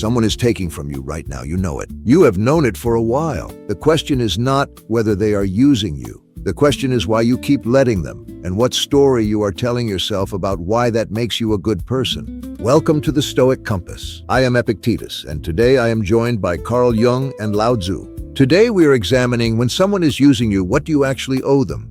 Someone is taking from you right now, you know it. You have known it for a while. The question is not whether they are using you. The question is why you keep letting them, and what story you are telling yourself about why that makes you a good person. Welcome to the Stoic Compass. I am Epictetus, and today I am joined by Carl Jung and Lao Tzu. Today we are examining when someone is using you, what do you actually owe them?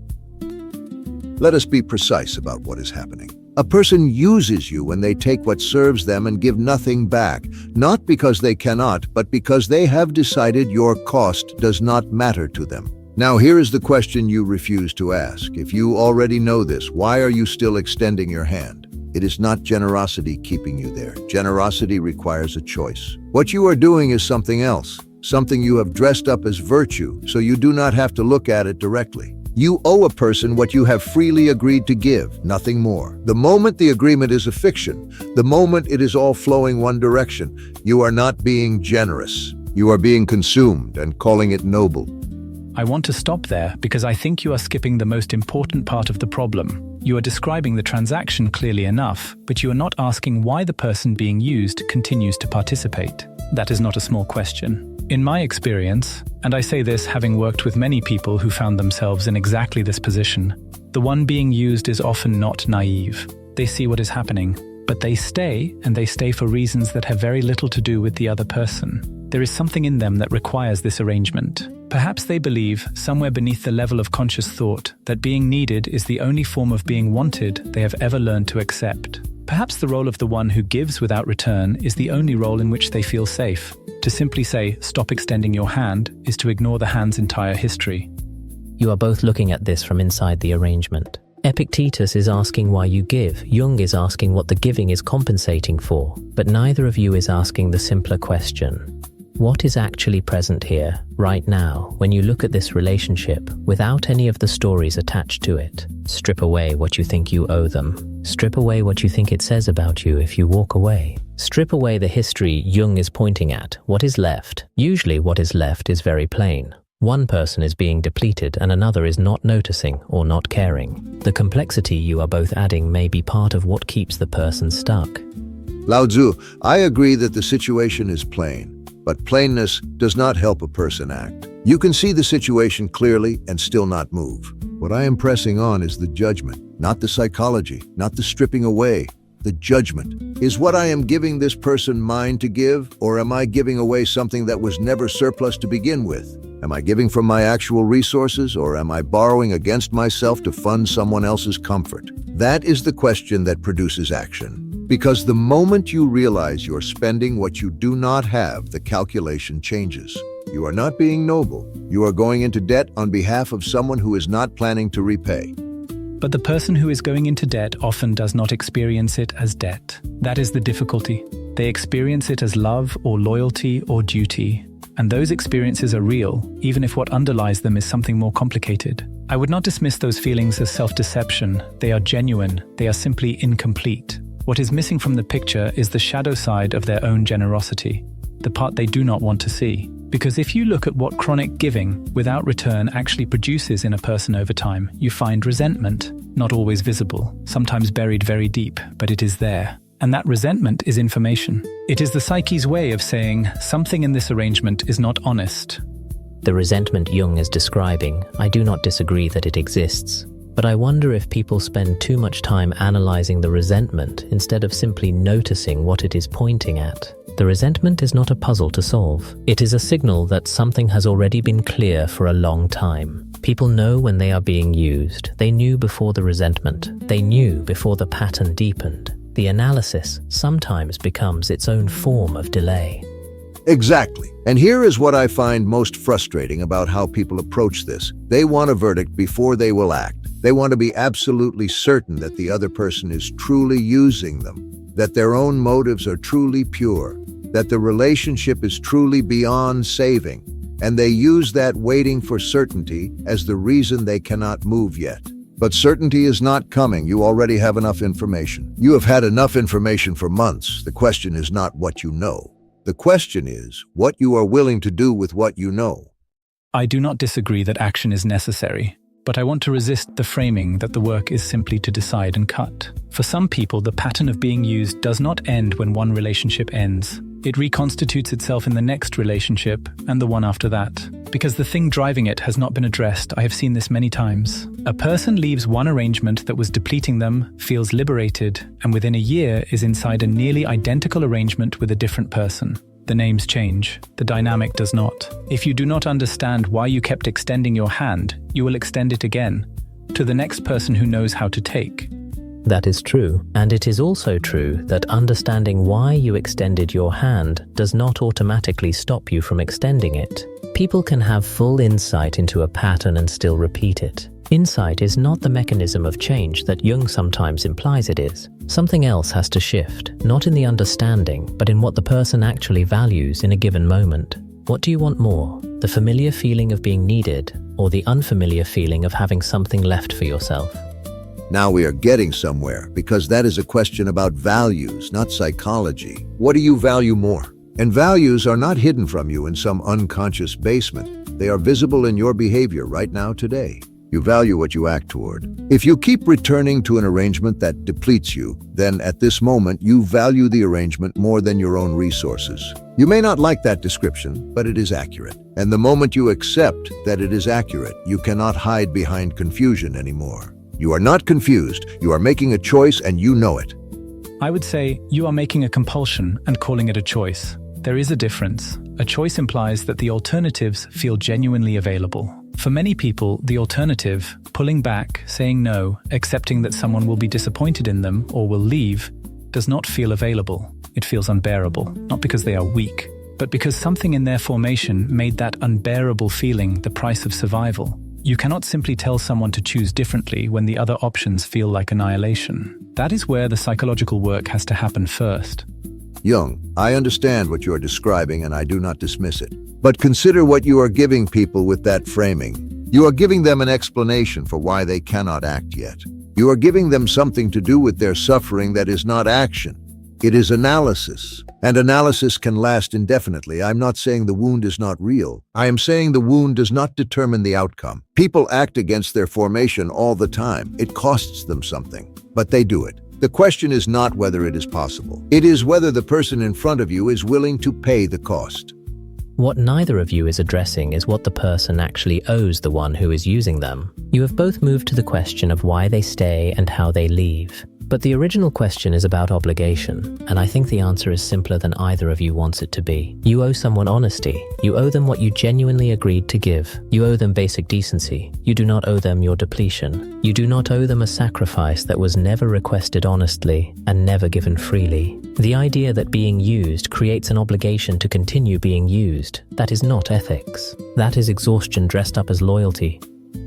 Let us be precise about what is happening. A person uses you when they take what serves them and give nothing back, not because they cannot, but because they have decided your cost does not matter to them. Now here is the question you refuse to ask. If you already know this, why are you still extending your hand? It is not generosity keeping you there. Generosity requires a choice. What you are doing is something else, something you have dressed up as virtue, so you do not have to look at it directly. You owe a person what you have freely agreed to give, nothing more. The moment the agreement is a fiction, the moment it is all flowing one direction, you are not being generous. You are being consumed and calling it noble. I want to stop there because I think you are skipping the most important part of the problem. You are describing the transaction clearly enough, but you are not asking why the person being used continues to participate. That is not a small question. In my experience, and I say this having worked with many people who found themselves in exactly this position, the one being used is often not naive. They see what is happening, but they stay, and they stay for reasons that have very little to do with the other person. There is something in them that requires this arrangement. Perhaps they believe, somewhere beneath the level of conscious thought, that being needed is the only form of being wanted they have ever learned to accept. Perhaps the role of the one who gives without return is the only role in which they feel safe. To simply say, stop extending your hand, is to ignore the hand's entire history. You are both looking at this from inside the arrangement. Epictetus is asking why you give. Jung is asking what the giving is compensating for. But neither of you is asking the simpler question. What is actually present here, right now, when you look at this relationship, without any of the stories attached to it? Strip away what you think you owe them. Strip away what you think it says about you if you walk away. Strip away the history Jung is pointing at. What is left? Usually what is left is very plain. One person is being depleted and another is not noticing or not caring. The complexity you are both adding may be part of what keeps the person stuck. Lao Tzu, I agree that the situation is plain. But plainness does not help a person act. You can see the situation clearly and still not move. What I am pressing on is the judgment, not the psychology, not the stripping away. The judgment. Is what I am giving this person mine to give, or am I giving away something that was never surplus to begin with? Am I giving from my actual resources, or am I borrowing against myself to fund someone else's comfort? That is the question that produces action. Because the moment you realize you're spending what you do not have, the calculation changes. You are not being noble. You are going into debt on behalf of someone who is not planning to repay. But the person who is going into debt often does not experience it as debt. That is the difficulty. They experience it as love or loyalty or duty. And those experiences are real, even if what underlies them is something more complicated. I would not dismiss those feelings as self-deception. They are genuine. They are simply incomplete. What is missing from the picture is the shadow side of their own generosity, the part they do not want to see. Because if you look at what chronic giving without return actually produces in a person over time, you find resentment, not always visible, sometimes buried very deep, but it is there. And that resentment is information. It is the psyche's way of saying, something in this arrangement is not honest. The resentment Jung is describing, I do not disagree that it exists. But I wonder if people spend too much time analyzing the resentment instead of simply noticing what it is pointing at. The resentment is not a puzzle to solve. It is a signal that something has already been clear for a long time. People know when they are being used. They knew before the resentment. They knew before the pattern deepened. The analysis sometimes becomes its own form of delay. Exactly. And here is what I find most frustrating about how people approach this. They want a verdict before they will act. They want to be absolutely certain that the other person is truly using them, that their own motives are truly pure, that the relationship is truly beyond saving, and they use that waiting for certainty as the reason they cannot move yet. But certainty is not coming. You already have enough information. You have had enough information for months. The question is not what you know. The question is what you are willing to do with what you know. I do not disagree that action is necessary. But I want to resist the framing that the work is simply to decide and cut. For some people, the pattern of being used does not end when one relationship ends. It reconstitutes itself in the next relationship and the one after that. Because the thing driving it has not been addressed, I have seen this many times. A person leaves one arrangement that was depleting them, feels liberated, and within a year is inside a nearly identical arrangement with a different person. The names change, the dynamic does not. If you do not understand why you kept extending your hand, you will extend it again, to the next person who knows how to take. That is true, and it is also true that understanding why you extended your hand does not automatically stop you from extending it. People can have full insight into a pattern and still repeat it. Insight is not the mechanism of change that Jung sometimes implies it is. Something else has to shift, not in the understanding, but in what the person actually values in a given moment. What do you want more? The familiar feeling of being needed, or the unfamiliar feeling of having something left for yourself? Now we are getting somewhere, because that is a question about values, not psychology. What do you value more? And values are not hidden from you in some unconscious basement. They are visible in your behavior right now today. You value what you act toward. If you keep returning to an arrangement that depletes you, then at this moment you value the arrangement more than your own resources. You may not like that description, but it is accurate. And the moment you accept that it is accurate, you cannot hide behind confusion anymore. You are not confused, you are making a choice and you know it. I would say you are making a compulsion and calling it a choice. There is a difference. A choice implies that the alternatives feel genuinely available. For many people, the alternative, pulling back, saying no, accepting that someone will be disappointed in them or will leave, does not feel available. It feels unbearable, not because they are weak, but because something in their formation made that unbearable feeling the price of survival. You cannot simply tell someone to choose differently when the other options feel like annihilation. That is where the psychological work has to happen first. Jung, I understand what you are describing and I do not dismiss it. But consider what you are giving people with that framing. You are giving them an explanation for why they cannot act yet. You are giving them something to do with their suffering that is not action. It is analysis. And analysis can last indefinitely. I'm not saying the wound is not real. I am saying the wound does not determine the outcome. People act against their formation all the time. It costs them something, but they do it. The question is not whether it is possible. It is whether the person in front of you is willing to pay the cost. What neither of you is addressing is what the person actually owes the one who is using them. You have both moved to the question of why they stay and how they leave. But the original question is about obligation, and I think the answer is simpler than either of you wants it to be. You owe someone honesty. You owe them what you genuinely agreed to give. You owe them basic decency. You do not owe them your depletion. You do not owe them a sacrifice that was never requested honestly and never given freely. The idea that being used creates an obligation to continue being used, that is not ethics. That is exhaustion dressed up as loyalty.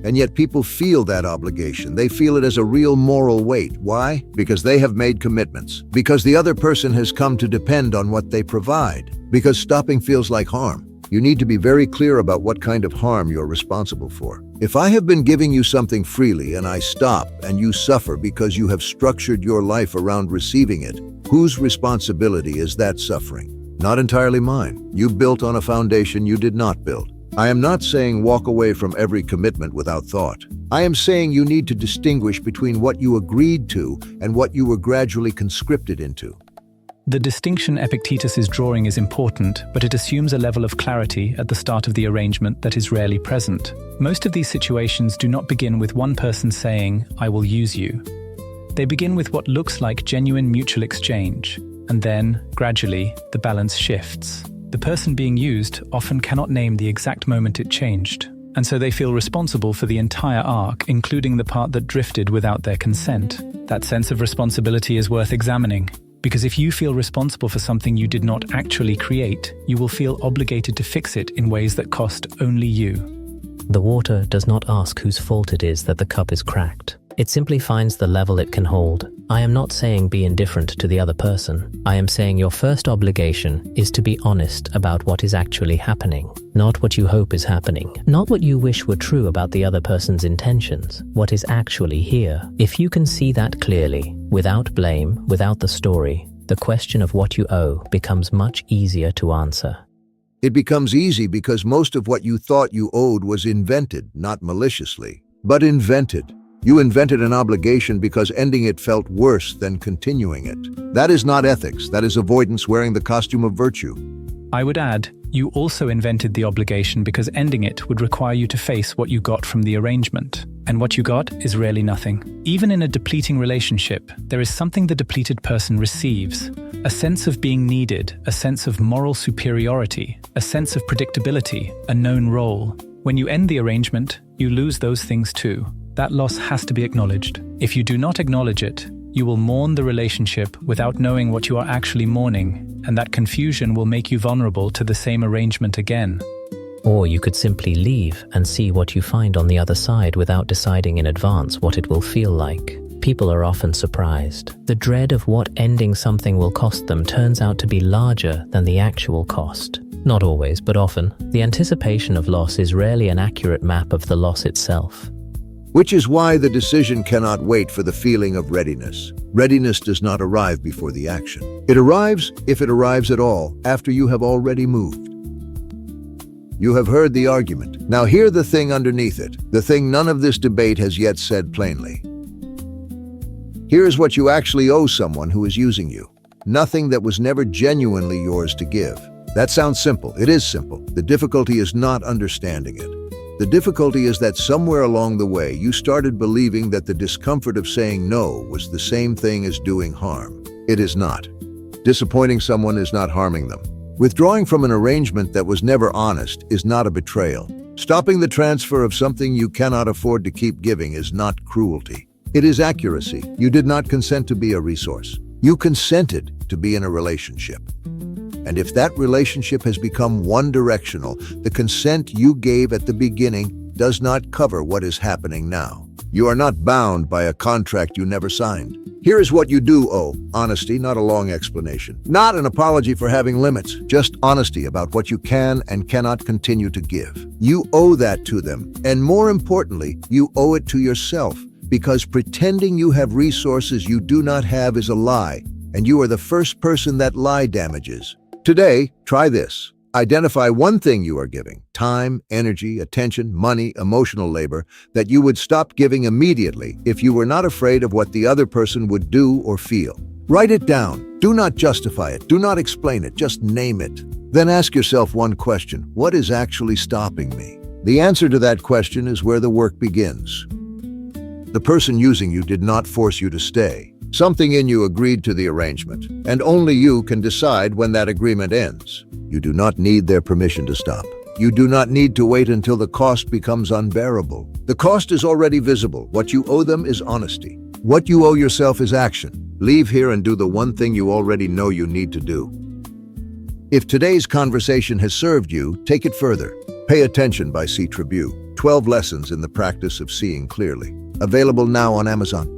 And yet people feel that obligation. They feel it as a real moral weight. Why? Because they have made commitments. Because the other person has come to depend on what they provide. Because stopping feels like harm. You need to be very clear about what kind of harm you're responsible for. If I have been giving you something freely and I stop and you suffer because you have structured your life around receiving it, whose responsibility is that suffering? Not entirely mine. You built on a foundation you did not build. I am not saying walk away from every commitment without thought. I am saying you need to distinguish between what you agreed to and what you were gradually conscripted into. The distinction Epictetus is drawing is important, but it assumes a level of clarity at the start of the arrangement that is rarely present. Most of these situations do not begin with one person saying, "I will use you." They begin with what looks like genuine mutual exchange, and then, gradually, the balance shifts. The person being used often cannot name the exact moment it changed, and so they feel responsible for the entire arc, including the part that drifted without their consent. That sense of responsibility is worth examining, because if you feel responsible for something you did not actually create, you will feel obligated to fix it in ways that cost only you. The water does not ask whose fault it is that the cup is cracked. It simply finds the level it can hold. I am not saying be indifferent to the other person. I am saying your first obligation is to be honest about what is actually happening, not what you hope is happening, not what you wish were true about the other person's intentions, what is actually here. If you can see that clearly, without blame, without the story, the question of what you owe becomes much easier to answer. It becomes easy because most of what you thought you owed was invented, not maliciously. but invented. You invented an obligation because ending it felt worse than continuing it. That is not ethics, that is avoidance wearing the costume of virtue. I would add, you also invented the obligation because ending it would require you to face what you got from the arrangement. And what you got is rarely nothing. Even in a depleting relationship, there is something the depleted person receives. A sense of being needed, a sense of moral superiority, a sense of predictability, a known role. When you end the arrangement, you lose those things too. That loss has to be acknowledged. If you do not acknowledge it, you will mourn the relationship without knowing what you are actually mourning, and that confusion will make you vulnerable to the same arrangement again. Or you could simply leave and see what you find on the other side without deciding in advance what it will feel like. People are often surprised. The dread of what ending something will cost them turns out to be larger than the actual cost. Not always, but often, the anticipation of loss is rarely an accurate map of the loss itself. Which is why the decision cannot wait for the feeling of readiness. Readiness does not arrive before the action. It arrives, if it arrives at all, after you have already moved. You have heard the argument. Now hear the thing underneath it, the thing none of this debate has yet said plainly. Here is what you actually owe someone who is using you. Nothing that was never genuinely yours to give. That sounds simple. It is simple. The difficulty is not understanding it. The difficulty is that somewhere along the way, you started believing that the discomfort of saying no was the same thing as doing harm. It is not. Disappointing someone is not harming them. Withdrawing from an arrangement that was never honest is not a betrayal. Stopping the transfer of something you cannot afford to keep giving is not cruelty. It is accuracy. You did not consent to be a resource. You consented to be in a relationship. And if that relationship has become one-directional, the consent you gave at the beginning does not cover what is happening now. You are not bound by a contract you never signed. Here is what you do owe. Honesty, not a long explanation. Not an apology for having limits, just honesty about what you can and cannot continue to give. You owe that to them, and more importantly, you owe it to yourself, because pretending you have resources you do not have is a lie, and you are the first person that lie damages. Today, try this. Identify one thing you are giving, time, energy, attention, money, emotional labor, that you would stop giving immediately if you were not afraid of what the other person would do or feel. Write it down. Do not justify it. Do not explain it. Just name it. Then ask yourself one question. What is actually stopping me? The answer to that question is where the work begins. The person using you did not force you to stay. Something in you agreed to the arrangement, and only you can decide when that agreement ends. You do not need their permission to stop. You do not need to wait until the cost becomes unbearable. The cost is already visible. What you owe them is honesty. What you owe yourself is action. Leave here and do the one thing you already know you need to do. If today's conversation has served you, take it further. Pay Attention by C. Tribune. 12 Lessons in the Practice of Seeing Clearly. Available now on Amazon.